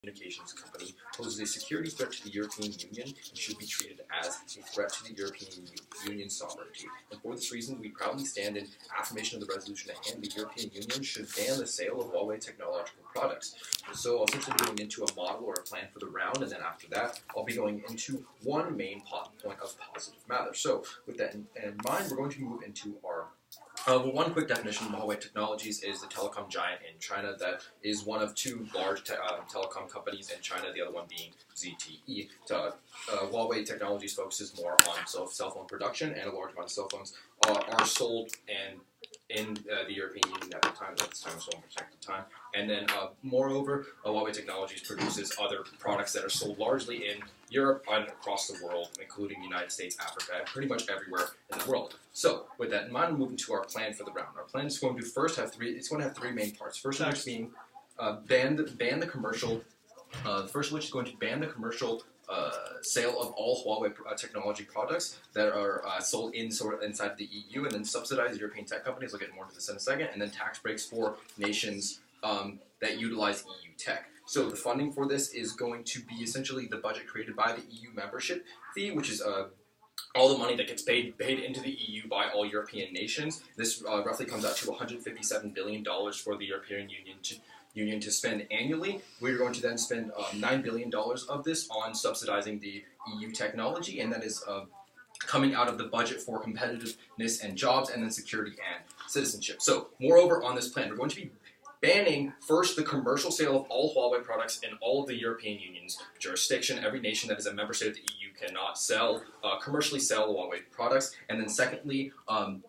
communications company poses a security threat to the European Union and should be treated as a threat to the European Union's sovereignty. And for this reason, we proudly stand in affirmation of the resolution at hand. The European Union should ban the sale of Huawei technological products. So I'll essentially be going into a model or a plan for the round, and then after that, I'll be going into one main point of positive matter. So with that in mind, we're going to move into our one quick definition of Huawei Technologies is the telecom giant in China that is one of two large telecom companies in China, the other one being ZTE. Huawei Technologies focuses more on cell phone production, and a large amount of cell phones are sold in the European Union at the time. At this time, it was 1% at the time. And then, moreover, Huawei Technologies produces other products that are sold largely in Europe and across the world, including the United States, Africa, and pretty much everywhere in the world. So, with that in mind, we're moving to our plan for the round. Our plan is going to first have three main parts. First of which being ban the commercial. The first of which is going to ban the commercial sale of all Huawei technology products that are sold inside the EU, and then subsidize European tech companies. I'll get more into this in a second. And then tax breaks for nations that utilize EU tech. So the funding for this is going to be essentially the budget created by the EU membership fee, which is all the money that gets paid into the EU by all European nations. This roughly comes out to $157 billion for the European Union to spend annually. We're going to then spend $9 billion of this on subsidizing the EU technology, and that is coming out of the budget for competitiveness and jobs, and then security and citizenship. So, moreover, on this plan, we're going to be banning first the commercial sale of all Huawei products in all of the European Union's jurisdiction. Every nation that is a member state of the EU cannot commercially sell Huawei products. And then secondly, I'll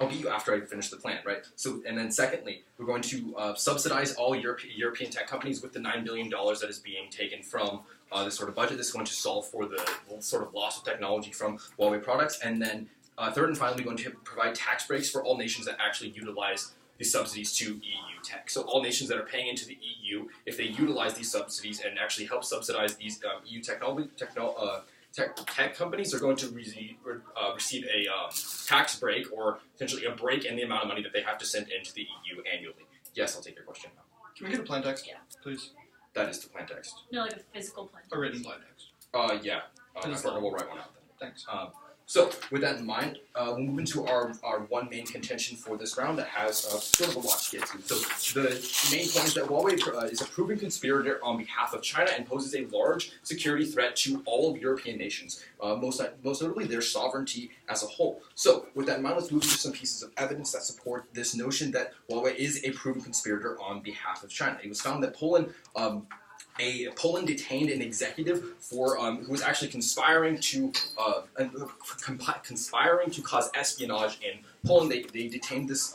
get you after I finish the plan, right? So, and then secondly, we're going to subsidize all European tech companies with the $9 billion that is being taken from this sort of budget. This is going to solve for the sort of loss of technology from Huawei products. And then third and finally, we're going to provide tax breaks for all nations that actually utilize these subsidies to EU tech. So all nations that are paying into the EU, if they utilize these subsidies and actually help subsidize these EU tech companies, are going to receive a tax break, or potentially a break in the amount of money that they have to send into the EU annually. Yes, I'll take your question now. Can we get a plain text, Yeah. please? That is the plain text. No, like a physical plan. A written plain text. Yeah. My partner will write one out then. Thanks. So, with that in mind, we'll move into our one main contention for this round that has sort of a lot to get to. So, the main point is that Huawei is a proven conspirator on behalf of China and poses a large security threat to all of European nations, most notably their sovereignty as a whole. So, with that in mind, let's move into some pieces of evidence that support this notion that Huawei is a proven conspirator on behalf of China. It was found that Poland detained an executive for who was actually conspiring to cause espionage in Poland. They detained this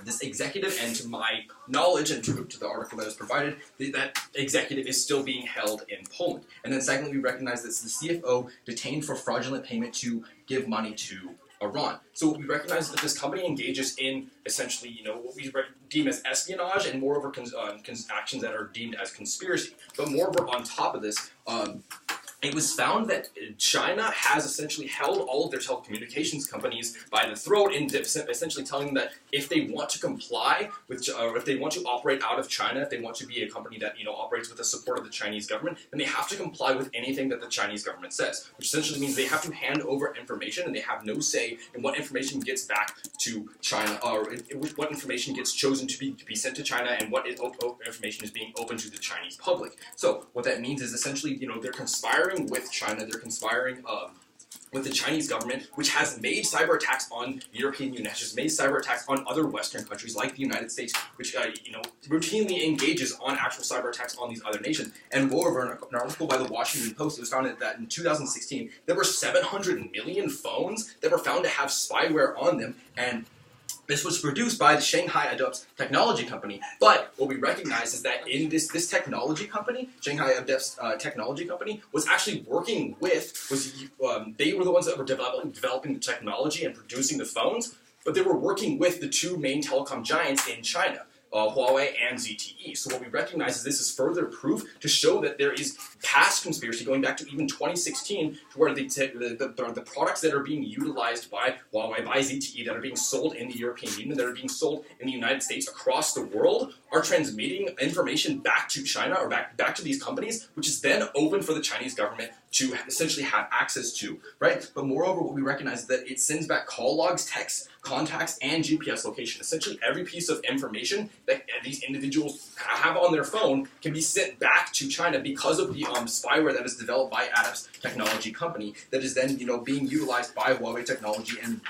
this executive, and to my knowledge, and to the article that was provided, that executive is still being held in Poland. And then secondly, we recognize that the CFO detained for fraudulent payment to give money to Iran. So we recognize that this company engages in essentially, what we deem as espionage, and moreover actions that are deemed as conspiracy. But moreover, on top of this, it was found that China has essentially held all of their telecommunications companies by the throat, in essentially telling them that if they want to comply with, or if they want to operate out of China, if they want to be a company that operates with the support of the Chinese government, then they have to comply with anything that the Chinese government says, which essentially means they have to hand over information, and they have no say in what information gets back to China, or what information gets chosen to be sent to China, and what information is being open to the Chinese public. So what that means is essentially, they're conspiring with China, they're conspiring with the Chinese government, which has made cyber attacks on the European Union, has just made cyber attacks on other Western countries like the United States, which routinely engages on actual cyber attacks on these other nations. And moreover, in an article by the Washington Post, it was found that in 2016 there were 700 million phones that were found to have spyware on them, and this was produced by the Shanghai Adepts technology company. But what we recognize is that in this technology company, Shanghai Adepts technology company, was actually working with, they were the ones that were developing the technology and producing the phones, but they were working with the two main telecom giants in China. Huawei and ZTE. So what we recognize is this is further proof to show that there is past conspiracy going back to even 2016, to where the products that are being utilized by Huawei, by ZTE, that are being sold in the European Union, that are being sold in the United States, across the world, are transmitting information back to China, or back to these companies, which is then open for the Chinese government to essentially have access to, right? But moreover, what we recognize is that it sends back call logs, texts, contacts, and GPS location. Essentially, every piece of information that these individuals have on their phone can be sent back to China because of the spyware that is developed by Huawei Technology company, that is then being utilized by Huawei Technology, and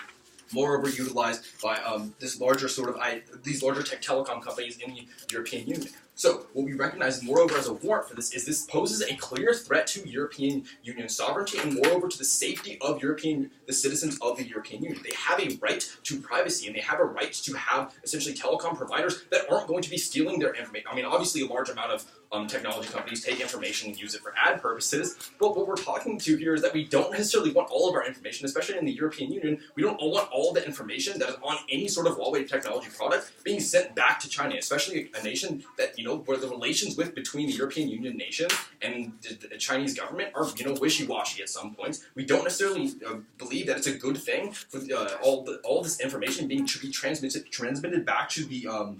moreover utilized by these larger tech telecom companies in the European Union. So what we recognize, moreover, as a warrant for this is this poses a clear threat to European Union sovereignty, and moreover to the safety of the citizens of the European Union. They have a right to privacy, and they have a right to have essentially telecom providers that aren't going to be stealing their information. I mean, obviously a large amount of technology companies take information and use it for ad purposes, but what we're talking to here is that we don't necessarily want all of our information, especially in the European Union. We don't want all the information that is on any sort of Huawei technology product being sent back to China, especially a nation that, where the relations between the European Union nation and the Chinese government are, wishy-washy at some points. We don't necessarily believe that it's a good thing for all this information to be transmitted back to the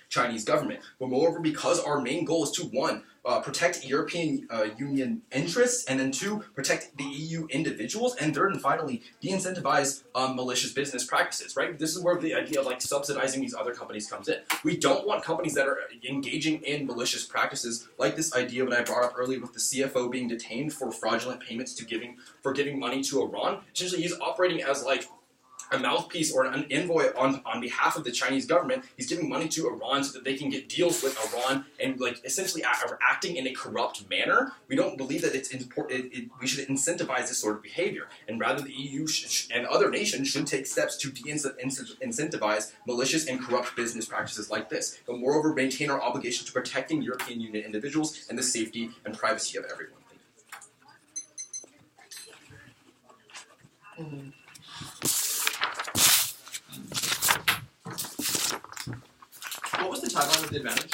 Chinese government. But moreover, because our main goal is to, one, protect European Union interests, and then two, protect the EU individuals, and third and finally, de-incentivize malicious business practices, right? This is where the idea of subsidizing these other companies comes in. We don't want companies that are engaging in malicious practices, like this idea that I brought up earlier with the CFO being detained for fraudulent payments for giving money to Iran. Essentially, he's operating as a mouthpiece or an envoy on behalf of the Chinese government. He's giving money to Iran so that they can get deals with Iran, and essentially are acting in a corrupt manner. We don't believe that it's important. We should incentivize this sort of behavior, and rather the EU and other nations should take steps to incentivize malicious and corrupt business practices like this. But moreover, maintain our obligation to protecting European Union individuals and the safety and privacy of everyone. Mm-hmm. What was the tagline of the advantage?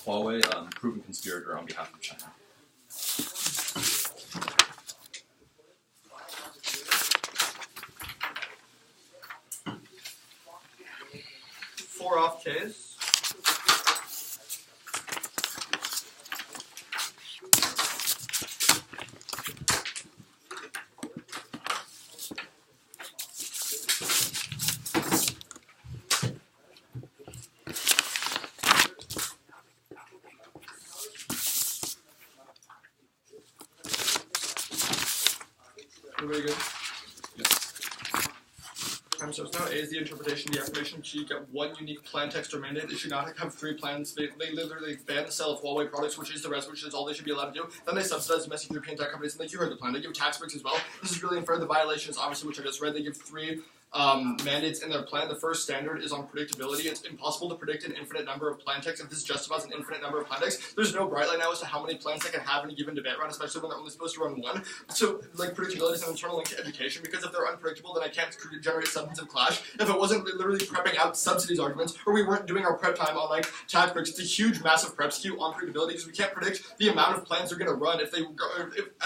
Huawei, proven conspirator on behalf of China. 4 off Ks. Everybody good? Yes. So it's now A is the interpretation. The affirmation key get one unique plan text or mandate. They should not have 3 plans. They literally ban the sale of Huawei products, which is the rest, which is all they should be allowed to do. Then they subsidize domestic European tech companies, and you heard the plan. They give tax breaks as well. This is really unfair. The violation is obviously, which I just read. They give 3 mandates in their plan. The first standard is on predictability. It's impossible to predict an infinite number of plan texts. If this justifies an infinite number of plan texts, there's no bright line now as to how many plans they can have in a given debate round, especially when they're only supposed to run 1. So, predictability is an internal link to education, because if they're unpredictable, then I can't generate substantive clash. If it wasn't literally prepping out subsidies arguments, or we weren't doing our prep time on tax breaks, it's a huge, massive prep skew on predictability, because we can't predict the amount of plans they're going to run if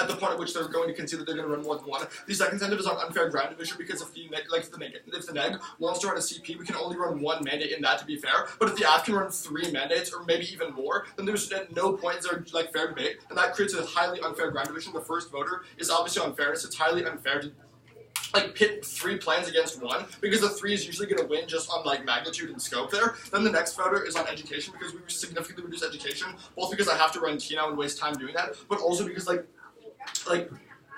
at the point at which they're going to concede that they're going to run more than 1. The second incentive is on unfair ground division, because if the neg wants to run a CP, we can only run 1 mandate in that, to be fair. But if the app can run 3 mandates, or maybe even more, then there's at no point is there fair debate, and that creates a highly unfair ground division. The first voter is obviously on fairness. It's highly unfair to pit 3 plans against 1, because the 3 is usually going to win just on magnitude and scope there. Then the next voter is on education, because we significantly reduce education, both because I have to run T now and waste time doing that, but also because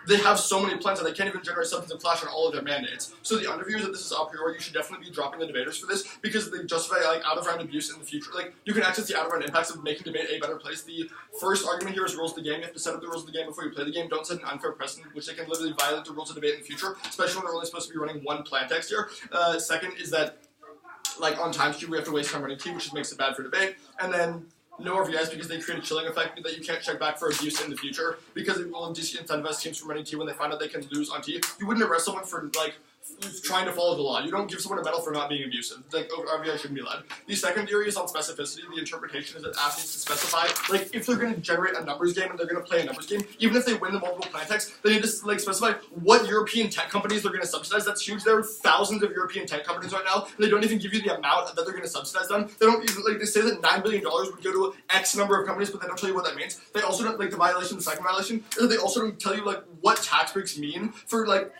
they have so many plans that they can't even generate substantive clash on all of their mandates. So the underviewers that this is a priori, you should definitely be dropping the debaters for this, because they justify out-of-round abuse in the future. You can access the out-of-round impacts of making debate a better place. The first argument here is rules of the game. You have to set up the rules of the game before you play the game. Don't set an unfair precedent, which they can literally violate the rules of debate in the future, especially when they're only supposed to be running 1 plan text here. Second is that, on times queue, we have to waste time running T, which just makes it bad for debate. And then no RVS, because they create a chilling effect that you can't check back for abuse in the future, because it will disincentivize teams from running T when they find out they can lose on T. You wouldn't arrest someone for trying to follow the law. You don't give someone a medal for not being abusive. Like, RBI shouldn't be allowed. The second theory is on specificity. The interpretation is that apps needs to specify, like, if they're going to generate a numbers game and they're going to play a numbers game, even if they win the multiple plan text, they need to, like, specify what European tech companies they're going to subsidize. That's huge. There are thousands of European tech companies right now, and they don't even give you the amount that they're going to subsidize them. They don't even, like, they say that $9 billion would go to X number of companies, but they don't tell you what that means. They also don't, like, the second violation, is that they also don't tell you, like, what tax breaks mean for, like,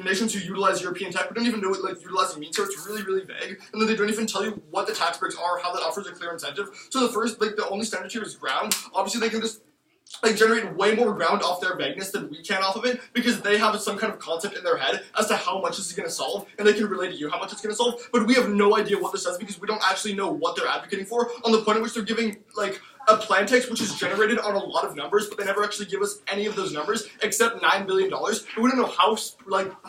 nations who utilize European tech. We don't even know what, like, utilizing means, so it's really, really vague. And then they don't even tell you what the tax breaks are, how that offers a clear incentive. So the only standard here is ground. Obviously, they can just, like, generate way more ground off their vagueness than we can off of it, because they have some kind of concept in their head as to how much this is going to solve, and they can relate to you how much it's going to solve, but we have no idea what this does because we don't actually know what they're advocating for, on the point at which they're giving, like, a plan text which is generated on a lot of numbers, but they never actually give us any of those numbers except $9 billion. But we don't know how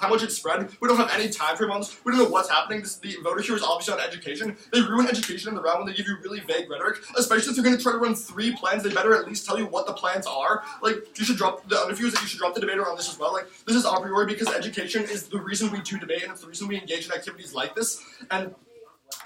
much it's spread. We don't have any time frame on this. We don't know what's happening. The voter here is obviously on education. They ruin education in the round when they give you really vague rhetoric, especially if they're going to try to run 3 plans. They better at least tell you what the plans are. Like, you should drop the other view is that you should drop the debate around this as well. Like, this is a priori because education is the reason we do debate, and it's the reason we engage in activities like this. And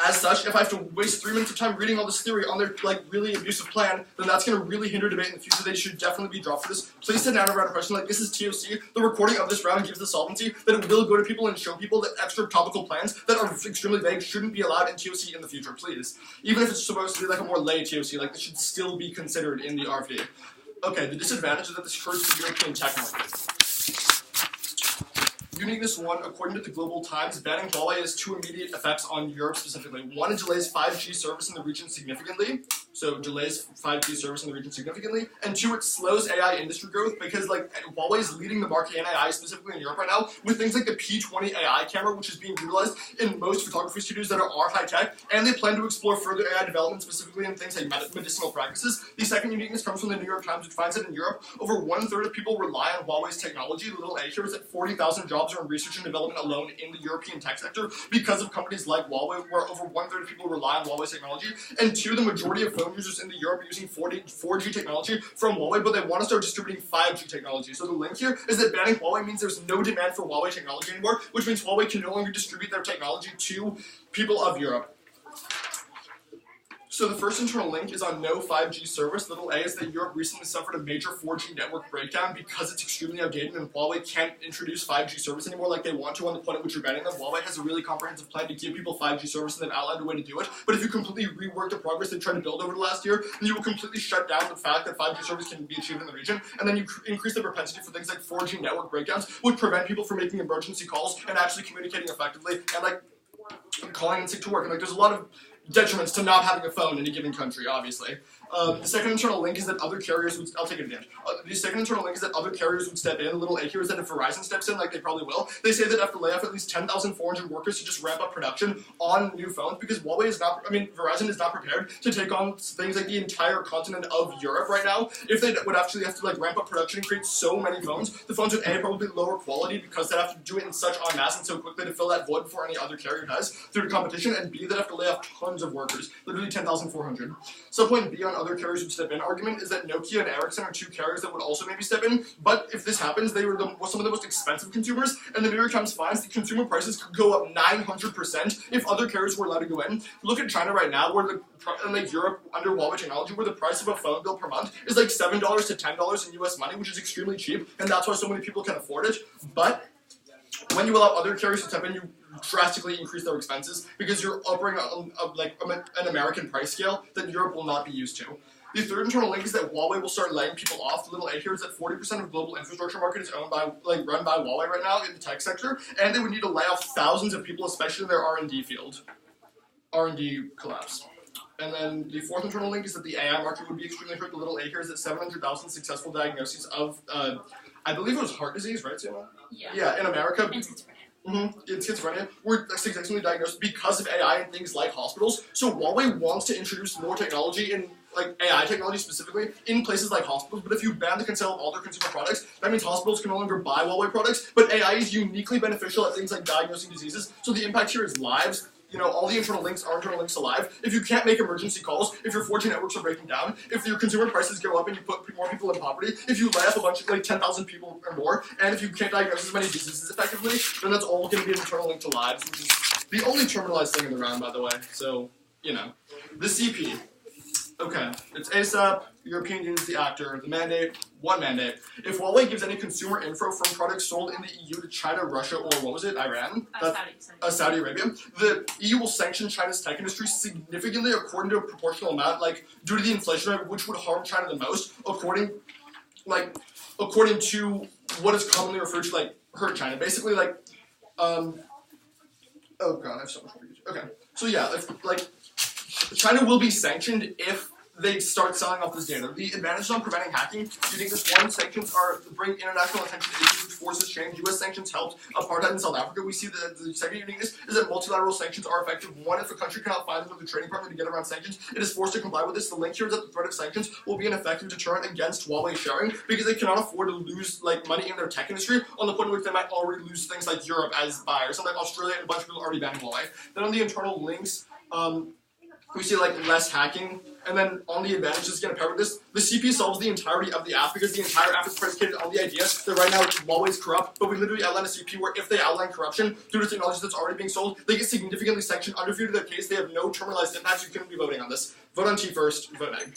as such, if I have to waste 3 minutes of time reading all this theory on their, like, really abusive plan, then that's going to really hinder debate in the future. They should definitely be dropped for this. Please sit down and write a question. Like, this is TOC. The recording of this round gives the solvency that it will go to people and show people that extra topical plans that are extremely vague shouldn't be allowed in TOC in the future, please. Even if it's supposed to be, like, a more lay TOC, like, this should still be considered in the RFD. Okay, the disadvantage is that this hurts the European tech market. Uniqueness 1, according to the Global Times, banning Huawei has 2 immediate effects on Europe specifically. 1, it delays 5G service in the region significantly. So delays 5G service in the region significantly. And 2, it slows AI industry growth because, like, Huawei is leading the market in AI specifically in Europe right now with things like the P20 AI camera, which is being utilized in most photography studios that are high tech. And they plan to explore further AI development specifically in things like medicinal practices. The second uniqueness comes from the New York Times, which finds that in Europe, over 1/3 of people rely on Huawei's technology. The little A here is that 40,000 jobs are in research and development alone in the European tech sector because of companies like Huawei, where over 1/3 of people rely on Huawei's technology. And 2, the majority of phone users in Europe are using 4G technology from Huawei, but they want to start distributing 5G technology. So the link here is that banning Huawei means there's no demand for Huawei technology anymore, which means Huawei can no longer distribute their technology to people of Europe. So the first internal link is on no 5G service. Little a is that Europe recently suffered a major 4G network breakdown because it's extremely outdated and Huawei can't introduce 5G service anymore like they want to on the point at which you're banning them. Huawei has a really comprehensive plan to give people 5G service and they've outlined a way to do it. But if you completely rework the progress they tried to build over the last year, then you will completely shut down the fact that 5G service can be achieved in the region, and then you increase the propensity for things like 4G network breakdowns, which prevent people from making emergency calls and actually communicating effectively and, like, calling in sick to work. And, like, there's a lot of detriments to not having a phone in a given country, obviously. The second internal link is that other carriers would... I'll take it again. The second internal link is that other carriers would step in. The little a here is that if Verizon steps in, like they probably will, they say that after layoff at least 10,400 workers to just ramp up production on new phones because Huawei is not... Verizon is not prepared to take on things like the entire continent of Europe right now. If they would actually have to, like, ramp up production and create so many phones, the phones would A, probably lower quality because they'd have to do it in such en masse and so quickly to fill that void before any other carrier does through the competition, and B, they'd have to lay off tons of workers, literally 10,400. Subpoint B on other carriers would step in argument is that Nokia and Ericsson are 2 carriers that would also maybe step in, but if this happens, they were some of the most expensive consumers, and the New York Times finds that consumer prices could go up 900% if other carriers were allowed to go in. Look at China right now, where like Europe under Huawei technology, where the price of a phone bill per month is like $7 to $10 in US money, which is extremely cheap, and that's why so many people can afford it. But when you allow other carriers to step in, you drastically increase their expenses because you're operating on an American price scale that Europe will not be used to. The third internal link is that Huawei will start laying people off. The little a here is that 40% of global infrastructure market is owned by, run by Huawei right now in the tech sector, and they would need to lay off thousands of people, especially in their R&D field. R&D collapse. And then the fourth internal link is that the AI market would be extremely hurt. The little a here is that 700,000 successful diagnoses of, I believe it was heart disease, right, Sienna? Yeah. Yeah, in America. And schizophrenia. It's schizophrenia. We're successfully diagnosed because of AI and things like hospitals. So Huawei wants to introduce more technology in, like, AI technology specifically in places like hospitals, but if you ban the sale of all their consumer products, that means hospitals can no longer buy Huawei products, but AI is uniquely beneficial at things like diagnosing diseases, so the impact here is lives. all the internal links are internal links alive, if you can't make emergency calls, if your 4G networks are breaking down, if your consumer prices go up and you put more people in poverty, if you lay off a bunch of 10,000 people or more, and if you can't diagnose as many diseases effectively, then that's all going to be an internal link to lives, which is the only terminalized thing in the round, by the way. So, the CP. Okay, it's ASAP, European Union is the actor, the mandate, one mandate. If Huawei gives any consumer info from products sold in the EU to China, Russia, or what was it, Iran? Saudi Arabia. The EU will sanction China's tech industry significantly according to a proportional amount, due to the inflation rate, which would harm China the most, according to what is commonly referred to hurt China. Basically, oh god, I have so much more to use. Okay, so yeah, China will be sanctioned if they start selling off this data. The advantages on preventing hacking, do you think this one, sanctions bring international attention to issues which forces change? U.S. sanctions helped apartheid in South Africa. We see that the second unique is that multilateral sanctions are effective. One, if a country cannot find another trading partner to get around sanctions, it is forced to comply with this. The link here is that the threat of sanctions will be an effective deterrent against Huawei sharing because they cannot afford to lose money in their tech industry on the point at which they might already lose things like Europe as buyers. Something like Australia and a bunch of people already banned Huawei. Then on the internal links, we see less hacking, and then on the advantages going to cover this, the CP solves the entirety of the app because the entire app is predicated on the idea that right now Huawei is corrupt, but we literally outline a CP where if they outline corruption due to technology that's already being sold, they get significantly sanctioned. Under view to their case, they have no terminalized impacts. You couldn't be voting on this. Vote on T first, vote neg.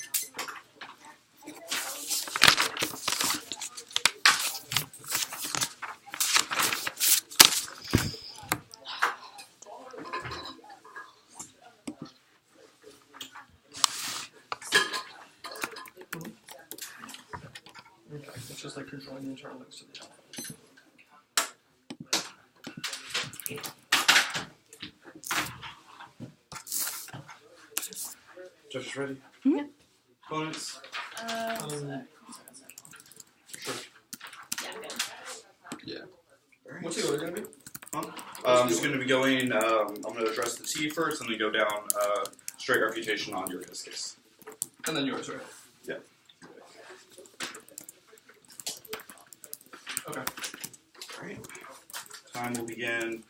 Okay, it's just controlling the internal links to the top. Judges ready? Yeah. Opponents? Sure. Yeah, I'm good. Yeah. What's the order going to be? I'm just going to be going, I'm going to address the T first, and then go down straight refutation on your case. And then yours, right? Yeah. Okay. Alright. Time will begin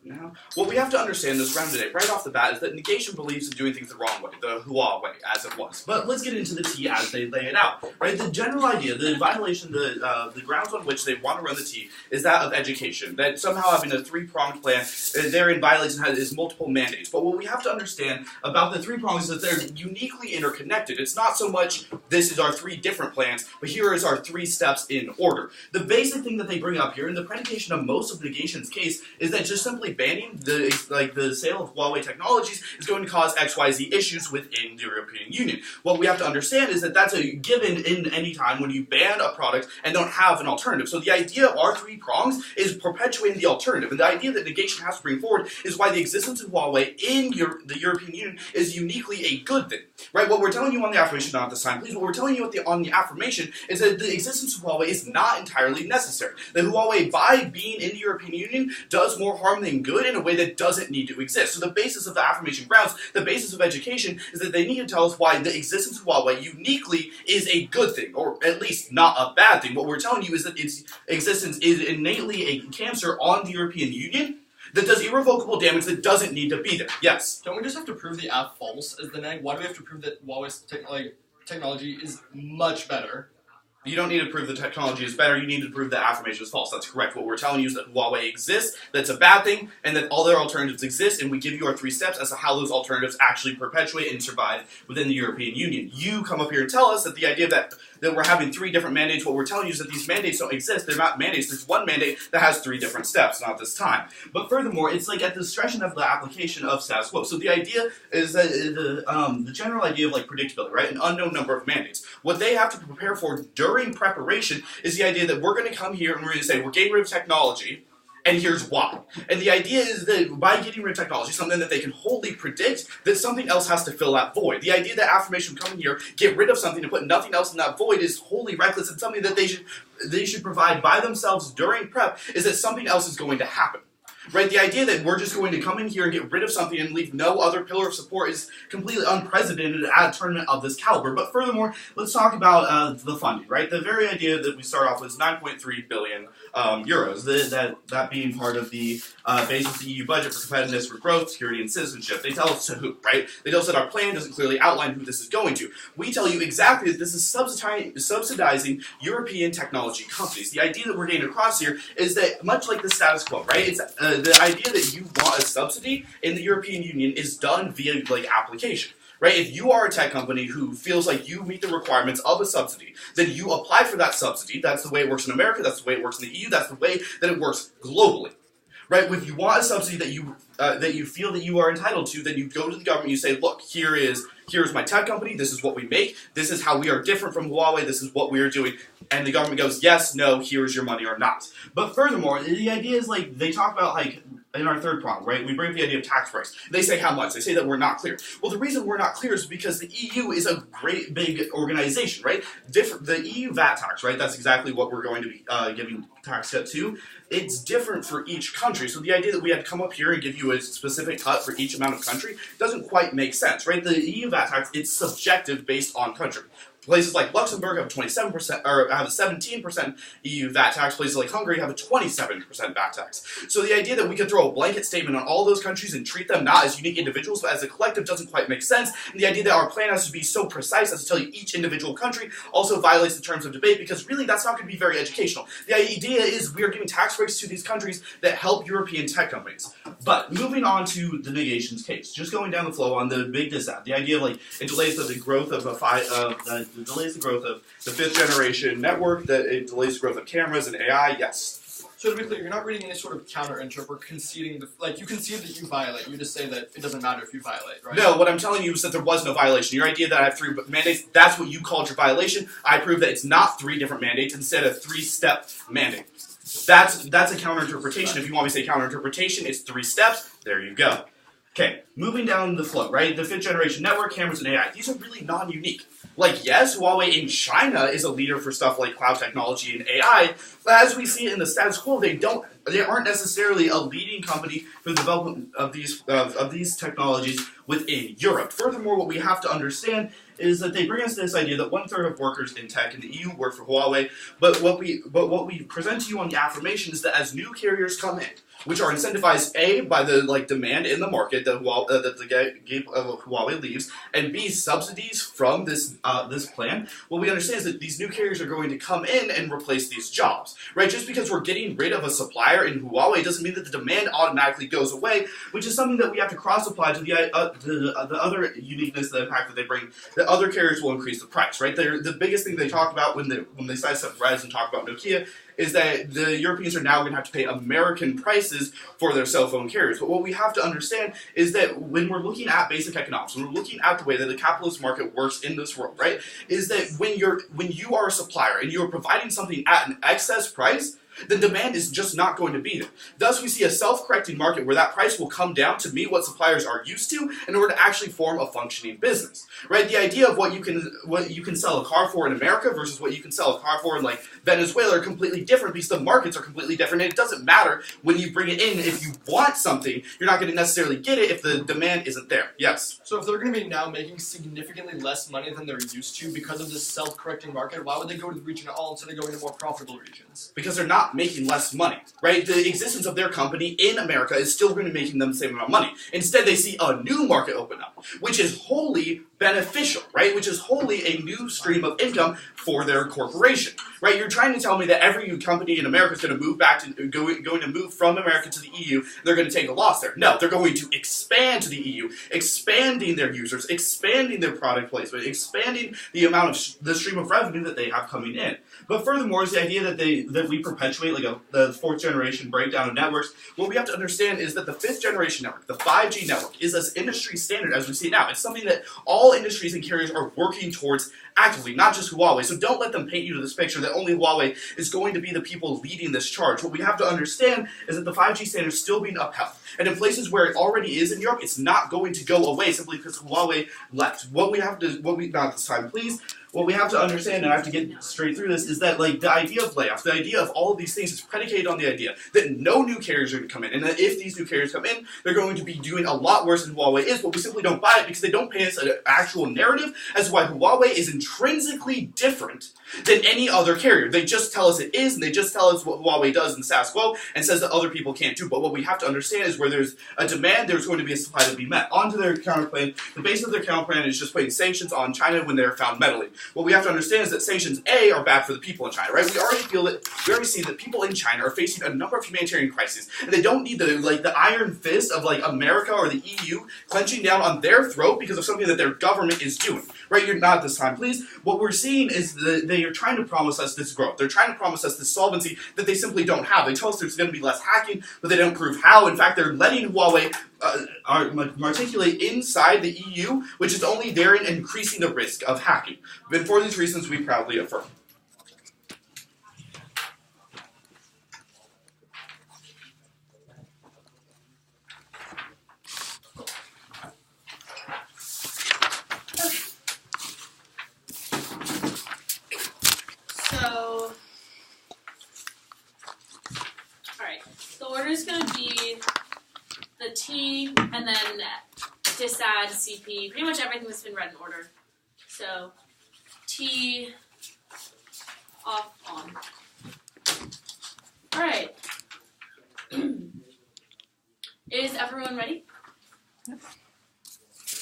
now. What we have to understand this round today, right off the bat, is that negation believes in doing things the wrong way, the Huawei as it was. But let's get into the T as they lay it out. Right? The general idea, the violation, the grounds on which they want to run the T is that of education. That somehow having a three-pronged plan therein violates and has multiple mandates. But what we have to understand about the three prongs is that they're uniquely interconnected. It's not so much this is our three different plans, but here is our three steps in order. The basic thing that they bring up here, and the predication of most of negation's case, is that just simply banning the sale of Huawei Technologies is going to cause XYZ issues within the European Union. What we have to understand is that that's a given in any time when you ban a product and don't have an alternative. So the idea of our three prongs is perpetuating the alternative. And the idea that negation has to bring forward is why the existence of Huawei in the European Union is uniquely a good thing. Right? What we're telling you on the affirmation, not this time, please, what we're telling you on the affirmation is that the existence of Huawei is not entirely necessary. That Huawei, by being in the European Union, does more harm than good in a way that doesn't need to exist. So the basis of the affirmation grounds, the basis of education, is that they need to tell us why the existence of Huawei uniquely is a good thing, or at least not a bad thing. What we're telling you is that its existence is innately a cancer on the European Union that does irrevocable damage that doesn't need to be there. Yes? Don't we just have to prove the app false as the neg? Why do we have to prove that Huawei's technology is much better? You don't need to prove the technology is better, you need to prove the affirmation is false. That's correct. What we're telling you is that Huawei exists, that's a bad thing, and that all their alternatives exist, and we give you our three steps as to how those alternatives actually perpetuate and survive within the European Union. You come up here and tell us that the idea that we're having three different mandates, what we're telling you is that these mandates don't exist, they're not mandates, there's one mandate that has three different steps, not this time. But furthermore, it's at the discretion of the application of status quo. So the idea is that the general idea of predictability, right? An unknown number of mandates. What they have to prepare for during preparation is the idea that we're going to come here and we're going to say, we're getting rid of technology, and here's why. And the idea is that by getting rid of technology, something that they can wholly predict, that something else has to fill that void. The idea that affirmation would come in here, get rid of something, and put nothing else in that void is wholly reckless, and something that they should provide by themselves during prep is that something else is going to happen. right? The idea that we're just going to come in here and get rid of something and leave no other pillar of support is completely unprecedented at a tournament of this caliber. But furthermore, let's talk about the funding, right? The very idea that we start off with is 9.3 billion euros, that being part of the basis of the EU budget for competitiveness, for growth, security, and citizenship. They tell us to who, right? They tell us that our plan doesn't clearly outline who this is going to. We tell you exactly that this is subsidizing European technology companies. The idea that we're getting across here is that, much like the status quo, right? It's the idea that you want a subsidy in the European Union is done via application. Right? If you are a tech company who feels like you meet the requirements of a subsidy, then you apply for that subsidy. That's the way it works in America. That's the way it works in the EU. That's the way that it works globally. Right? If you want a subsidy that you feel that you are entitled to, then you go to the government and you say, look, here's my tech company, this is what we make, this is how we are different from Huawei, this is what we are doing. And the government goes, yes, no, here's your money or not. But furthermore, the idea is they talk about in our third prong, right, we bring up the idea of tax breaks. They say how much? They say that we're not clear. Well, the reason we're not clear is because the EU is a great big organization, right? The EU VAT tax, right, that's exactly what we're going to be giving tax cut to. It's different for each country. So the idea that we had to come up here and give you a specific cut for each amount of country doesn't quite make sense, right? The EU VAT tax, it's subjective based on country. Places like Luxembourg have a 27%, or have a 17% EU VAT tax. Places like Hungary have a 27% VAT tax. So the idea that we could throw a blanket statement on all those countries and treat them not as unique individuals, but as a collective doesn't quite make sense. And the idea that our plan has to be so precise as to tell you each individual country also violates the terms of debate, because really that's not going to be very educational. The idea is we are giving tax breaks to these countries that help European tech companies. But moving on to the negations case, just going down the flow on the big dissent, the idea of it delays the growth of it delays the growth of the 5th generation network, that it delays the growth of cameras and AI, yes. So to be clear, you're not reading any sort of counter-interp or conceding, you concede that you violate, you just say that it doesn't matter if you violate, right? No, what I'm telling you is that there was no violation. Your idea that I have 3 mandates, that's what you called your violation. I prove that it's not 3 different mandates, instead of 3-step mandate. That's a counter-interpretation. If you want me to say counter-interpretation, it's 3 steps, there you go. Okay, moving down the flow, right? The 5th generation network, cameras, and AI, these are really non-unique. Yes, Huawei in China is a leader for stuff like cloud technology and AI, but as we see in the status quo, they aren't necessarily a leading company for the development of these technologies within Europe. Furthermore, what we have to understand is that they bring us this idea that 1/3 of workers in tech in the EU work for Huawei, but what we present to you on the affirmation is that as new carriers come in, which are incentivized A, by the demand in the market that Huawei leaves, and B, subsidies from this plan. What we understand is that these new carriers are going to come in and replace these jobs, right? Just because we're getting rid of a supplier in Huawei doesn't mean that the demand automatically goes away, which is something that we have to cross-apply to the other uniqueness, the impact that they bring. That other carriers will increase the price, right? The biggest thing they talk about when they sidestep Redlands and talk about Nokia is that the Europeans are now going to have to pay American prices for their cell phone carriers. But what we have to understand is that when we're looking at basic economics, when we're looking at the way that the capitalist market works in this world, right, is that when you are a supplier and you are providing something at an excess price, the demand is just not going to be there. Thus, we see a self-correcting market where that price will come down to meet what suppliers are used to in order to actually form a functioning business. Right? The idea of what you can sell a car for in America versus what you can sell a car for in Venezuela are completely different, because the markets are completely different, and it doesn't matter when you bring it in. If you want something, you're not going to necessarily get it if the demand isn't there. Yes? So if they're going to be now making significantly less money than they're used to because of this self-correcting market, why would they go to the region at all instead of going to more profitable regions? Because they're not making less money, right? The existence of their company in America is still going to be making them the same amount of money. Instead, they see a new market open up, which is wholly beneficial, right? Which is wholly a new stream of income for their corporation, right? You're trying to tell me that every company in America is going to move back to going to move from America to the EU. They're going to take a loss there. No, they're going to expand to the EU, expanding their users, expanding their product placement, expanding the amount of the stream of revenue that they have coming in. But furthermore, is the idea that we perpetuate the 4th generation breakdown of networks. What we have to understand is that the 5th generation network, the 5G network, is an industry standard as we see it now. It's something that all industries and carriers are working towards actively, not just Huawei. So don't let them paint you to this picture that only Huawei is going to be the people leading this charge. What we have to understand is that the 5G standard is still being upheld. And in places where it already is in Europe, it's not going to go away simply because Huawei left. Not this time, please. what we have to understand, and I have to get straight through this, is that like the idea of layoffs, the idea of all of these things is predicated on the idea that no new carriers are going to come in, and that if these new carriers come in, they're going to be doing a lot worse than Huawei is, but we simply don't buy it because they don't paint us an actual narrative as to why Huawei is intrinsically different than any other carrier. They just tell us it is, and they just tell us what Huawei does in the status quo, and says that other people can't do. But what we have to understand is where there's a demand, there's going to be a supply to be met. Onto their counterplan, the base of their counterplan is just putting sanctions on China when they're found meddling. What we have to understand is that sanctions, A, are bad for the people in China, right? We already see that people in China are facing a number of humanitarian crises, and they don't need the iron fist of like America or the EU clenching down on their throat because of something that their government is doing, right? You're not this time, please. What we're seeing is that they are trying to promise us this growth. They're trying to promise us this solvency that they simply don't have. They tell us there's going to be less hacking, but they don't prove how. In fact, they're letting Huawei articulate inside the EU, which is only therein increasing the risk of hacking. And for these reasons, we proudly affirm. So, alright, the order is going to be the T, and then disadd, CP, pretty much everything that's been read in order. So, T, off, on. Alright. Is everyone ready?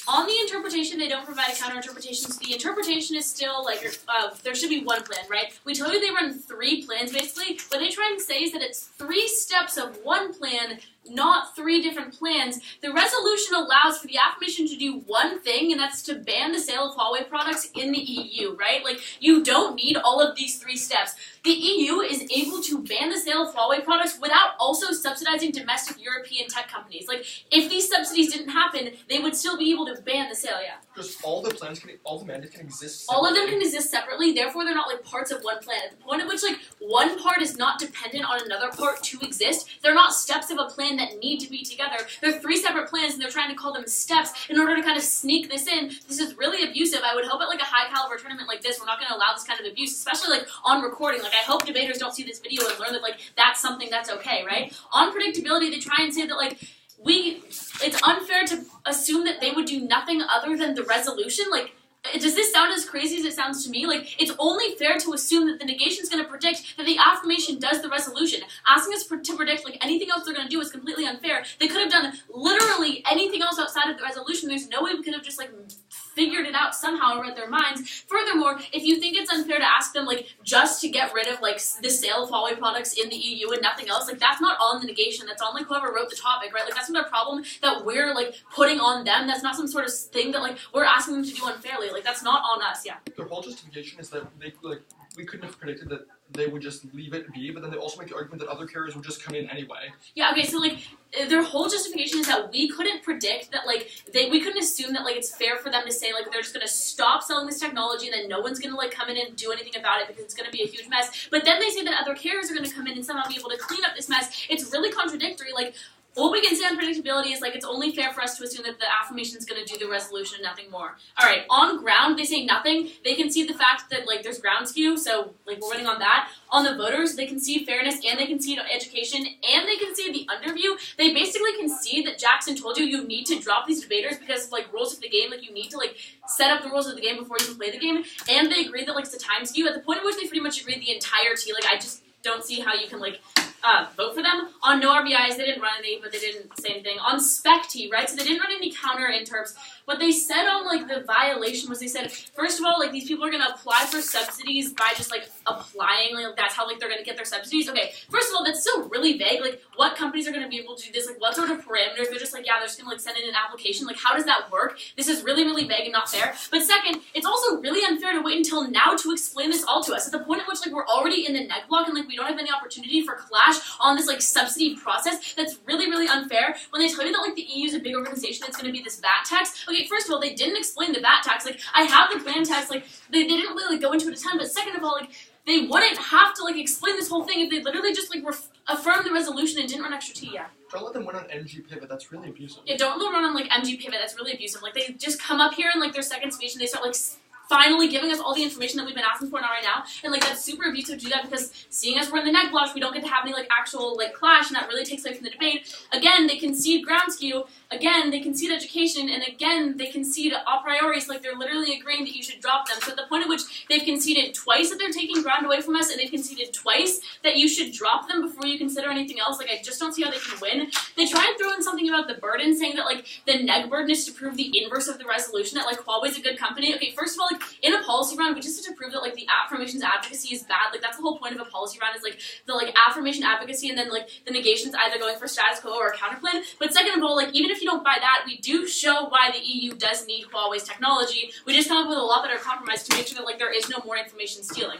On the interpretation, they don't provide a counter-interpretation, so the interpretation is still, like, there should be one plan, right? We told you they run 3 plans, basically. What they try and say is that it's 3 steps of one plan, not 3 different plans. The resolution allows for the affirmation to do one thing, and that's to ban the sale of Huawei products in the EU, right? Like, you don't need all of these 3 steps. The EU is able to ban the sale of Huawei products without also subsidizing domestic European tech companies. Like, if these subsidies didn't happen, they would still be able to ban the sale, yeah. Just all the mandates can exist separately. All of them can exist separately, therefore they're not like parts of one plan. At the point at which like one part is not dependent on another part to exist, they're not steps of a plan that need to be together. They're 3 separate plans and they're trying to call them steps in order to kind of sneak this in. This is really abusive. I would hope at like a high caliber tournament like this, we're not going to allow this kind of abuse, especially like on recording. Like I hope debaters don't see this video and learn that like that's something that's okay, right? On predictability, they try and say that like it's unfair to assume that they would do nothing other than the resolution. Like, does this sound as crazy as it sounds to me? Like, it's only fair to assume that the negation is going to predict that the affirmation does the resolution. Asking us to predict, like, anything else they're going to do is completely unfair. They could have done literally anything else outside of the resolution. There's no way we could have just, like, figured it out somehow and read their minds. Furthermore, if you think it's unfair to ask them, like, just to get rid of, like, the sale of Huawei products in the EU and nothing else, like, that's not on the negation. That's on, like, whoever wrote the topic, right? Like, that's not a problem that we're, like, putting on them. That's not some sort of thing that, like, we're asking them to do unfairly. Like, that's not on us, yeah. Their whole justification is that they, like, we couldn't have predicted that they would just leave it be, but then they also make the argument that other carriers would just come in anyway. Yeah, okay, so, like, their whole justification is that we couldn't predict that, like, we couldn't assume that, like, it's fair for them to say, like, they're just gonna stop selling this technology and then no one's gonna, like, come in and do anything about it because it's gonna be a huge mess. But then they say that other carriers are gonna come in and somehow be able to clean up this mess. It's really contradictory. Like, what we can say on predictability is, like, it's only fair for us to assume that the affirmation is going to do the resolution and nothing more. Alright, on ground, they say nothing. They concede the fact that, like, there's ground skew, so, like, we're winning on that. On the voters, they concede fairness, and they concede education, and they concede the underview. They basically concede that Jackson told you need to drop these debaters because of, like, rules of the game. Like, you need to, like, set up the rules of the game before you can play the game. And they agree that, like, it's a time skew. At the point at which they pretty much agreed the entirety, like, I just don't see how you can, like, vote for them. On no RBIs, they didn't run any, but they didn't say anything. On spec-T, right, so they didn't run any counter-interps. What they said on, like, the violation was they said, first of all, like, these people are going to apply for subsidies by just, like, applying. Like, that's how, like, they're going to get their subsidies. Okay, first of all, that's still really vague. Like, what companies are going to be able to do this? Like, what sort of parameters? They're just like, yeah, they're just going to, like, send in an application. Like, how does that work? This is really, really vague and not fair. But second, it's also really unfair to wait until now to explain this all to us. At the point at which, like, we're already in the neg block and, like, we don't have any opportunity for clash on this, like, subsidy process, that's really, really unfair. When they tell you that, like, the EU is a big organization that's going to be this VAT tax, okay, first of all, they didn't explain the VAT tax. Like, I have the plan tax, like, they didn't really, like, go into it a ton, but second of all, like, they wouldn't have to, like, explain this whole thing if they literally just, like, affirmed the resolution and didn't run extra T, yeah. Don't let them win on MG pivot, that's really abusive. Yeah, don't let them run on, like, MG pivot, that's really abusive. Like, they just come up here in, like, their second speech and they start, like, finally giving us all the information that we've been asking for right now, and like that's super abusive to do that because seeing as we're in the neg blush, we don't get to have any like actual like clash, and that really takes away from the debate. Again, they concede ground skew. Again, they concede education, and again, they concede a priori. So like they're literally agreeing that you should drop them. So at the point at which they've conceded twice that they're taking ground away from us, and they've conceded twice that you should drop them before you consider anything else, like I just don't see how they can win. They try and throw in something about the burden, saying that like the neg burden is to prove the inverse of the resolution, that like Huawei's a good company. Okay, first of all, like in a policy round, we just have to prove that like the affirmations advocacy is bad. Like that's the whole point of a policy round, is like the like affirmation advocacy and then like the negations either going for status quo or a counterplan. But second of all, like even if you don't buy that, we do show why the EU does need Huawei's technology. We just come up with a lot better compromise to make sure that like there is no more information stealing.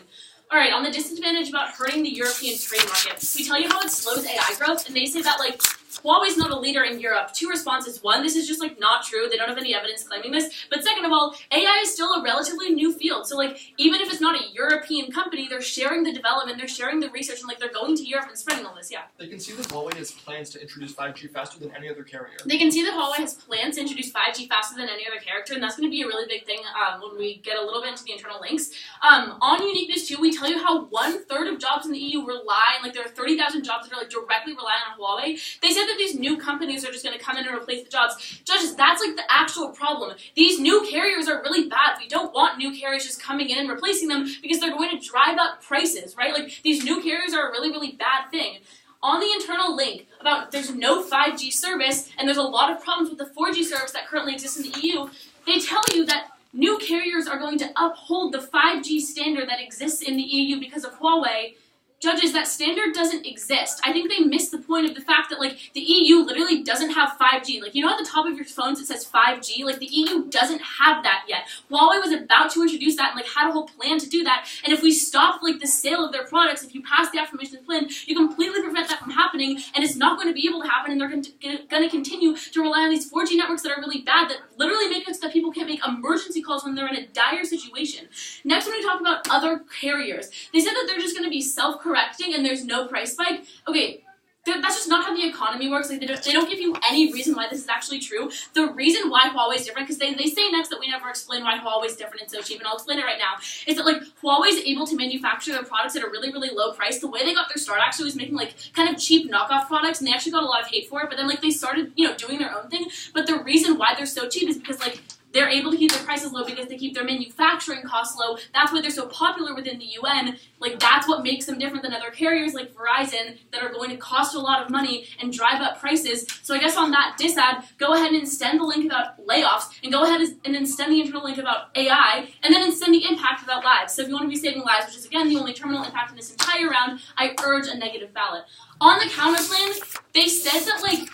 Alright, on the disadvantage about hurting the European trade market, we tell you how it slows AI growth, and they say that like Huawei's not a leader in Europe. Two responses. One, this is just like not true. They don't have any evidence claiming this. But second of all, AI is still a relatively new field. So like even if it's not a European company, they're sharing the development, they're sharing the research, and like they're going to Europe and spreading all this. Yeah. They can see that Huawei has plans to introduce 5G faster than any other carrier. They can see that Huawei has plans to introduce 5G faster than any other character, and that's going to be a really big thing when we get a little bit into the internal links. On uniqueness too, we tell you how 1/3 of jobs in the EU rely, like there are 30,000 jobs that are like directly relying on Huawei. They said that these new companies are just going to come in and replace the jobs. Judges, that's like the actual problem. These new carriers are really bad. We don't want new carriers just coming in and replacing them because they're going to drive up prices, right? Like these new carriers are a really, really bad thing. On the internal link about there's no 5G service and there's a lot of problems with the 4G service that currently exists in the EU, they tell you that new carriers are going to uphold the 5G standard that exists in the EU because of Huawei. Judges, that standard doesn't exist. I think they missed the point of the fact that, like, the EU literally doesn't have 5G. Like, you know at the top of your phones it says 5G? Like, the EU doesn't have that yet. Huawei was about to introduce that and, like, had a whole plan to do that. And if we stop, like, the sale of their products, if you pass the affirmation plan, you completely prevent that from happening, and it's not going to be able to happen, and they're going to continue to rely on these 4G networks that are really bad, that literally make it so that people can't make emergency calls when they're in a dire situation. Next, when we talk about other carriers, they said that they're just going to be self-correcting and there's no price spike. Okay, that's just not how the economy works. Like, they don't give you any reason why this is actually true. The reason why Huawei's different, because they say next that we never explain why Huawei's different and so cheap, and I'll explain it right now, is that like Huawei's able to manufacture their products at a really, really low price. The way they got their start actually was making like kind of cheap knockoff products, and they actually got a lot of hate for it, but then like they started, you know, doing their own thing. But the reason why they're so cheap is because like they're able to keep their prices low because they keep their manufacturing costs low. That's why they're so popular within the UN. Like, that's what makes them different than other carriers like Verizon that are going to cost a lot of money and drive up prices. So I guess on that disad, go ahead and extend the link about layoffs, and go ahead and extend the internal link about AI, and then extend the impact about lives. So if you want to be saving lives, which is again the only terminal impact in this entire round, I urge a negative ballot. On the counterplan, they said that like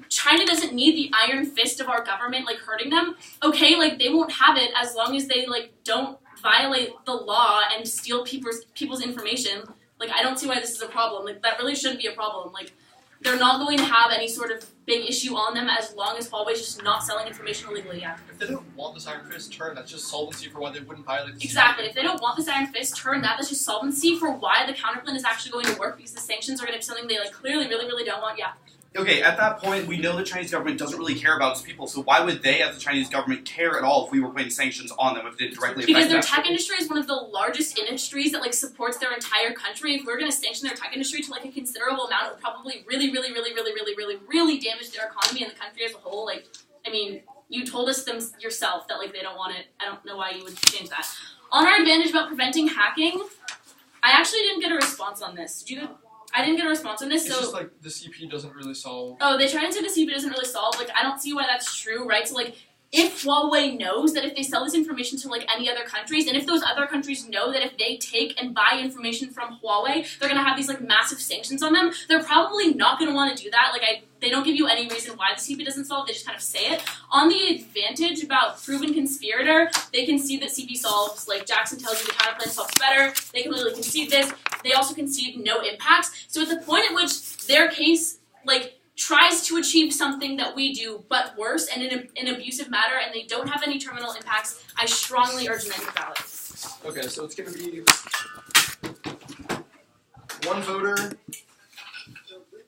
China doesn't need the iron fist of our government, like, hurting them. Okay, like, they won't have it as long as they, like, don't violate the law and steal people's information. Like, I don't see why this is a problem. Like, that really shouldn't be a problem. Like, they're not going to have any sort of big issue on them as long as Huawei's just not selling information illegally. Yeah. If they don't want this iron fist, turn. That's just solvency for why they wouldn't violate the Exactly. If they don't want this iron fist, turn. That's just solvency for why the counterplan is actually going to work, because the sanctions are going to be something they, like, clearly really, really don't want. Yeah. Okay, at that point, we know the Chinese government doesn't really care about its people, so why would they, as the Chinese government, care at all if we were putting sanctions on them, if it didn't directly affect them? Because their tech industry is one of the largest industries that, like, supports their entire country. If we were going to sanction their tech industry to, like, a considerable amount, it would probably really damage their economy and the country as a whole. Like, I mean, you told us them yourself that, like, they don't want it. I don't know why you would change that. On our advantage about preventing hacking, I actually didn't get a response on this. Did you? I didn't get a response on this, it's so... just like the CP doesn't really solve... Oh, they try and say the CP doesn't really solve. Like, I don't see why that's true, right? So, like, if Huawei knows that if they sell this information to, like, any other countries, and if those other countries know that if they take and buy information from Huawei, they're going to have these, like, massive sanctions on them, they're probably not going to want to do that. Like, they don't give you any reason why the CP doesn't solve, they just kind of say it. On the advantage about proven conspirator, they concede that CP solves. Like, Jackson tells you the counterplan solves better. They completely concede this. They also concede no impacts. So at the point at which their case, like, tries to achieve something that we do, but worse, and in an abusive manner, and they don't have any terminal impacts, I strongly urge a negative ballot. Okay, so it's going to be one voter,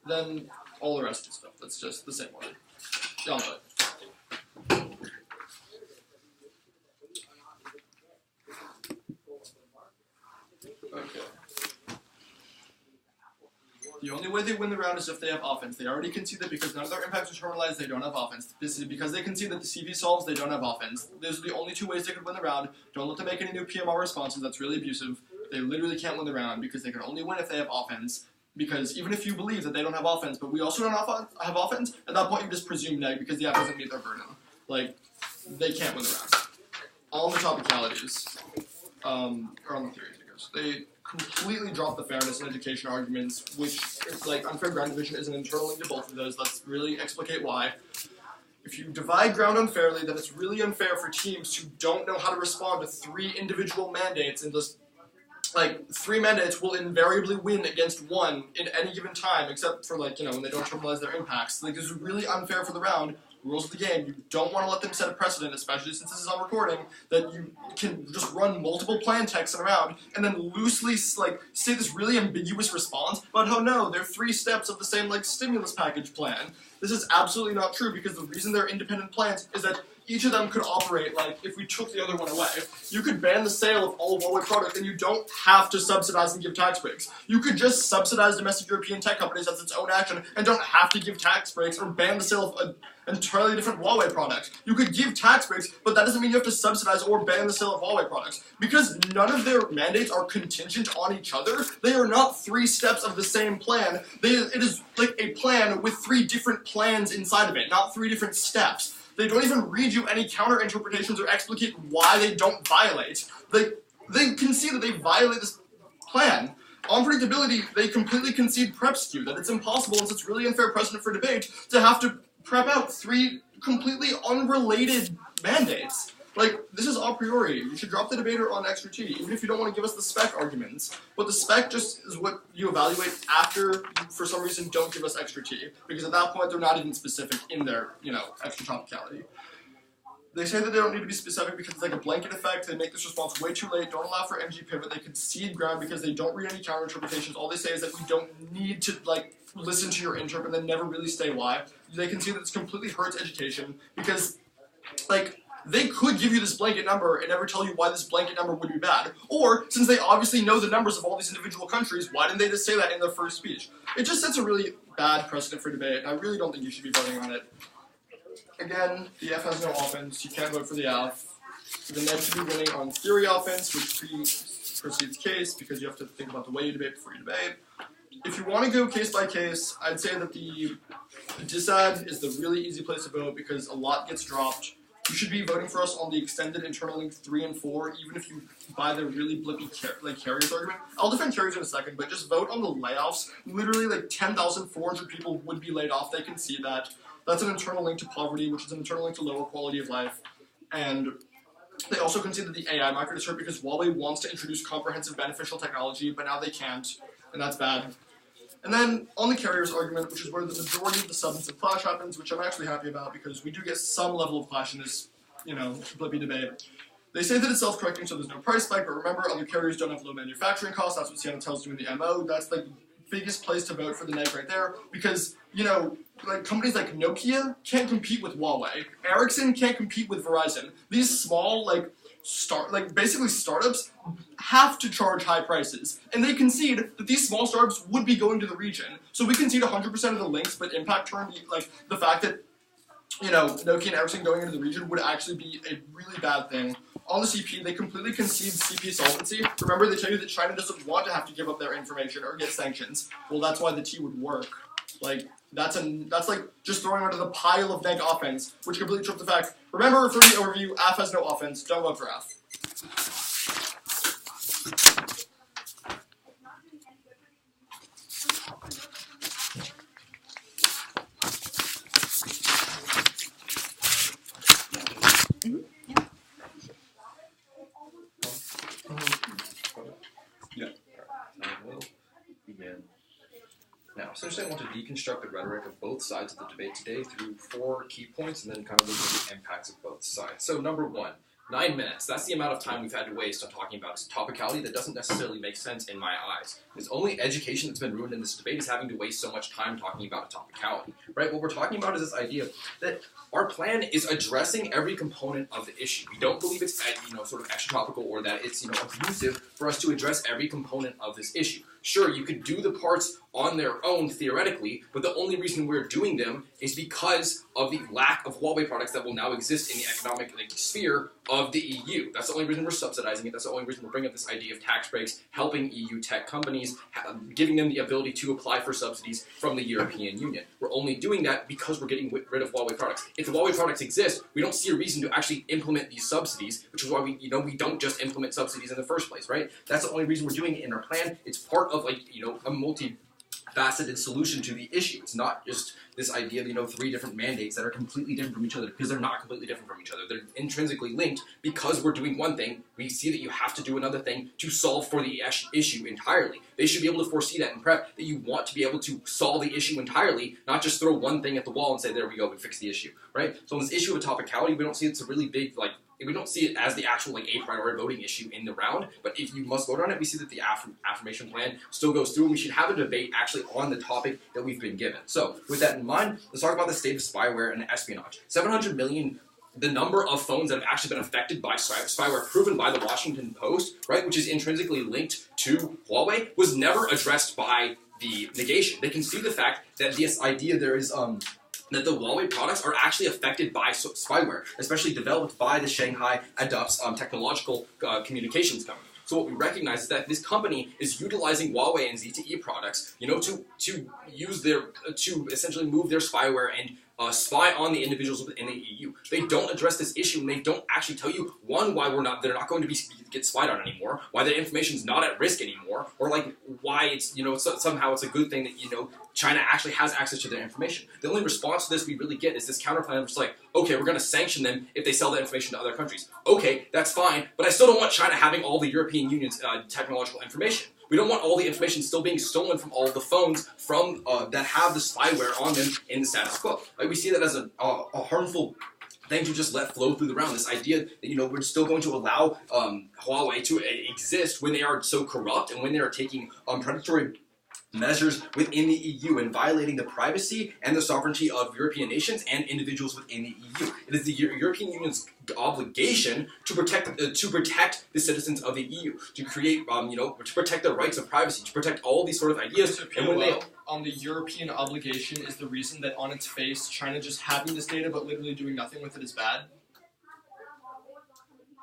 then all the rest of the stuff. That's just the same order. Y'all know it. Okay. The only way they win the round is if they have offense. They already concede that because none of their impacts are terminalized, they don't have offense. This is because they concede that the CP solves, they don't have offense. Those are the only two ways they could win the round. Don't let them make any new PMR responses. That's really abusive. They literally can't win the round because they can only win if they have offense. Because even if you believe that they don't have offense, but we also don't have offense, at that point you just presume neg because the app doesn't meet their burden. Like, they can't win the round. On the topicalities, or on the theories, I guess. They completely drop the fairness and education arguments, which, like, unfair ground division is an internal link to both of those. Let's really explicate why. If you divide ground unfairly, then it's really unfair for teams who don't know how to respond to 3 individual mandates, and just, like, 3 mandates will invariably win against 1 in any given time, except for, like, you know, when they don't terminalize their impacts. Like, this is really unfair for the round. Rules of the game, you don't want to let them set a precedent, especially since this is on recording, that you can just run multiple plan texts around and then loosely, like, say this really ambiguous response about how no, they're 3 steps of the same, like, stimulus package plan. This is absolutely not true because the reason they're independent plans is that each of them could operate, like, if we took the other one away. You could ban the sale of all Huawei products and you don't have to subsidize and give tax breaks. You could just subsidize domestic European tech companies as its own action and don't have to give tax breaks or ban the sale of an entirely different Huawei product. You could give tax breaks, but that doesn't mean you have to subsidize or ban the sale of Huawei products. Because none of their mandates are contingent on each other, they are not 3 steps of the same plan. It is like a plan with 3 different plans inside of it, not 3 different steps. They don't even read you any counter-interpretations or explicate why they don't violate. They concede that they violate this plan. On predictability, they completely concede prep skew, that it's impossible, and it's really unfair precedent for debate, to have to prep out 3 completely unrelated mandates. Like, this is a priori. You should drop the debater on extra T, even if you don't want to give us the spec arguments. But the spec just is what you evaluate after you, for some reason, don't give us extra T. Because at that point, they're not even specific in their, you know, extra topicality. They say that they don't need to be specific because it's like a blanket effect. They make this response way too late, don't allow for MG pivot. They concede ground because they don't read any counter interpretations. All they say is that we don't need to, like, listen to your interp and then never really say why. They concede that this completely hurts education because, like, they could give you this blanket number and never tell you why this blanket number would be bad. Or, since they obviously know the numbers of all these individual countries, why didn't they just say that in their first speech? It just sets a really bad precedent for debate, and I really don't think you should be voting on it. Again, the F has no offense. You can't vote for the F. The neg should be winning on theory offense, which precedes case, because you have to think about the way you debate before you debate. If you want to go case by case, I'd say that the disad is the really easy place to vote because a lot gets dropped. You should be voting for us on the extended internal link 3 and 4, even if you buy the really blippy carriers argument. I'll defend carriers in a second, but just vote on the layoffs. Literally, like, 10,400 people would be laid off. They can see that. That's an internal link to poverty, which is an internal link to lower quality of life. And they also concede that the AI market is hurt because Huawei wants to introduce comprehensive beneficial technology, but now they can't, and that's bad. And then, on the carriers argument, which is where the majority of the substantive clash happens, which I'm actually happy about because we do get some level of clash in this, you know, blippy debate. They say that it's self-correcting, so there's no price spike, but remember, other carriers don't have low manufacturing costs. That's what Sienna tells you in the MO. That's the biggest place to vote for the neg right there because, you know, like, companies like Nokia can't compete with Huawei. Ericsson can't compete with Verizon. These small, like, basically startups have to charge high prices. And they concede that these small startups would be going to the region. So we concede 100% of the links, but impact term, like, the fact that, you know, Nokia and Ericsson going into the region would actually be a really bad thing. On the CP, they completely concede CP solvency. Remember, they tell you that China doesn't want to have to give up their information or get sanctions. Well, that's why the T would work. Like, that's like just throwing under the pile of neg offense, which completely tripped the fact. Remember, for the overview, AF has no offense. Don't vote for AF. Now, essentially I want to deconstruct the rhetoric of both sides of the debate today through 4 key points and then kind of look at the impacts of both sides. So number 1, 9 minutes. That's the amount of time we've had to waste on talking about topicality that doesn't necessarily make sense in my eyes. It's only education that's been ruined in this debate is having to waste so much time talking about a topicality, right? What we're talking about is this idea that our plan is addressing every component of the issue. We don't believe it's, sort of extra topical or that it's, abusive for us to address every component of this issue. Sure, you could do the parts on their own theoretically, but the only reason we're doing them is because of the lack of Huawei products that will now exist in the economic sphere of the EU. That's the only reason we're subsidizing it. That's the only reason we're bringing up this idea of tax breaks, helping EU tech companies, giving them the ability to apply for subsidies from the European Union. We're only doing that because we're getting rid of Huawei products. If the Huawei products exist, we don't see a reason to actually implement these subsidies, which is why we don't just implement subsidies in the first place, right? That's the only reason we're doing it in our plan. It's part of a multi-faceted solution to the issue. It's not just this idea of 3 different mandates that are completely different from each other, because they're not completely different from each other. They're intrinsically linked. Because we're doing one thing, we see that you have to do another thing to solve for the issue entirely. They should be able to foresee that in prep, that you want to be able to solve the issue entirely, not just throw one thing at the wall and say, there we go, we fixed the issue, right? So on this issue of topicality, we don't see it's a really big, we don't see it as the actual a priori voting issue in the round, but if you must vote on it, we see that the affirmation plan still goes through, and we should have a debate actually on the topic that we've been given. So with that in mind, let's talk about the state of spyware and espionage. 700 million, the number of phones that have actually been affected by spyware proven by the Washington Post, right, which is intrinsically linked to Huawei, was never addressed by the negation. They can see the fact that this idea there is that the Huawei products are actually affected by spyware, especially developed by the Shanghai Adupts Technological Communications Company. So what we recognize is that this company is utilizing Huawei and ZTE products, to essentially move their spyware and spy on the individuals within the EU. They don't address this issue, and they don't actually tell you, one, why they're not going to get spied on anymore, why their information is not at risk anymore, or why it's, somehow it's a good thing that, China actually has access to their information. The only response to this we really get is this counterplan, which is okay, we're going to sanction them if they sell that information to other countries. Okay, that's fine, but I still don't want China having all the European Union's technological information. We don't want all the information still being stolen from all the phones from that have the spyware on them in the status quo. We see that as a harmful thing to just let flow through the round. This idea that we're still going to allow Huawei to exist when they are so corrupt and when they are taking predatory measures within the EU and violating the privacy and the sovereignty of European nations and individuals within the EU. It is the European Union's obligation to protect the citizens of the EU, to create, to protect their rights of privacy, to protect all these sort of ideas. And when the European obligation is the reason that on its face, China just having this data but literally doing nothing with it is bad?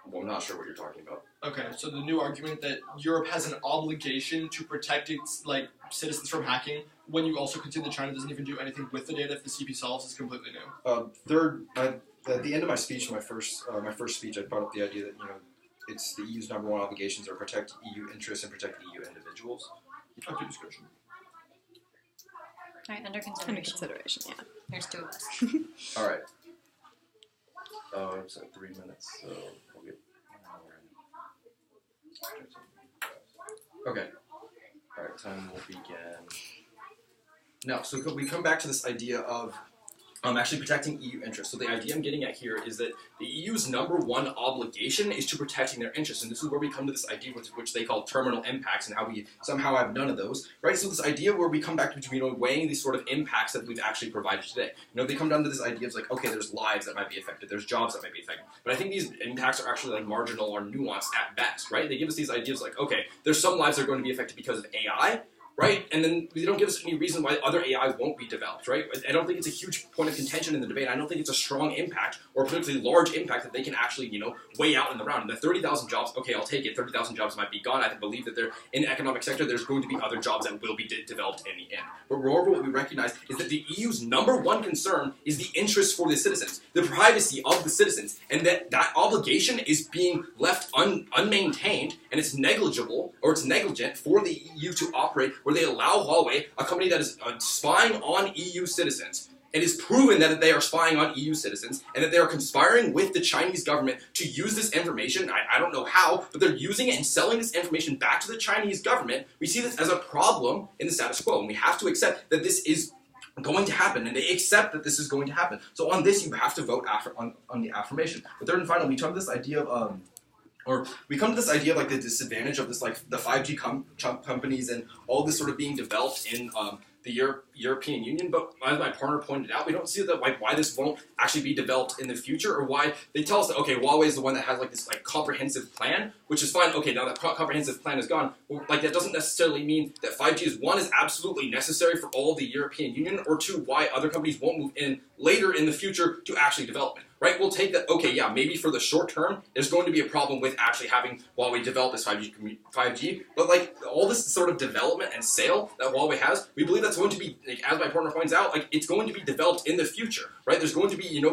Well, I'm not sure what you're talking about. Okay, so the new argument that Europe has an obligation to protect its citizens from hacking, when you also consider that China doesn't even do anything with the data if the CP solves, is completely new. At the end of my speech, my first speech, I brought up the idea that it's the EU's number one obligations are protect EU interests and protect EU individuals. Okay, discussion. All right, under consideration. Yeah. There's 2 of us. All right. It's 3 minutes, so we'll get an hour in. Okay. All right, time will begin. Now, so we come back to this idea of actually protecting EU interests. So the idea I'm getting at here is that the EU's number one obligation is to protecting their interests, and this is where we come to this idea which they call terminal impacts, and how we somehow have none of those, right? So this idea where we come back to weighing these sort of impacts that we've actually provided today. They come down to this idea of okay, there's lives that might be affected, there's jobs that might be affected, but I think these impacts are actually marginal or nuanced at best, right? They give us these ideas okay, there's some lives that are going to be affected because of AI, right? And then they don't give us any reason why other AI won't be developed, right? I don't think it's a huge point of contention in the debate. I don't think it's a strong impact or a particularly large impact that they can actually, weigh out in the round. And the 30,000 jobs, okay, I'll take it. 30,000 jobs might be gone. I believe that in the economic sector, there's going to be other jobs that will be developed in the end. But moreover, what we recognize is that the EU's number one concern is the interest for the citizens, the privacy of the citizens, and that obligation is being left unmaintained, and it's negligible, or it's negligent for the EU to operate where they allow Huawei, a company that is spying on EU citizens. It is proven that they are spying on EU citizens and that they are conspiring with the Chinese government to use this information. I don't know how, but they're using it and selling this information back to the Chinese government. We see this as a problem in the status quo, and we have to accept that this is going to happen, and they accept that this is going to happen. So on this, you have to vote on the affirmation. But third and final, we come to this idea of like the disadvantage of this, like the 5G companies and all this sort of being developed in the European Union. But as my partner pointed out, we don't see that like why this won't actually be developed in the future, or why they tell us that okay, Huawei is the one that has like this like comprehensive plan, which is fine. Okay, now that comprehensive plan is gone, well, like that doesn't necessarily mean that 5G is absolutely necessary for all of the European Union, or two, why other companies won't move in later in the future to actually develop it. Right? We'll take that, okay, yeah, maybe for the short term, there's going to be a problem with actually having Huawei develop this 5G, but like all this sort of development and sale that Huawei has, we believe that's going to be, like, as my partner points out, like it's going to be developed in the future, right? There's going to be,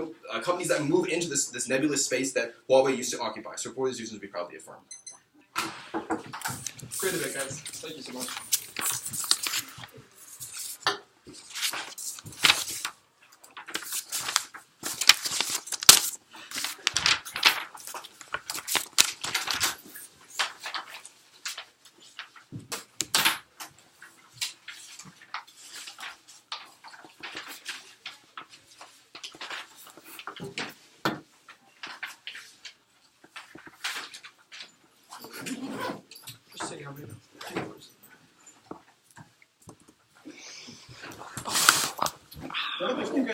companies that move into this nebulous space that Huawei used to occupy. So for these reasons, we proudly affirm. Great debate, guys. Thank you so much. Just see how many.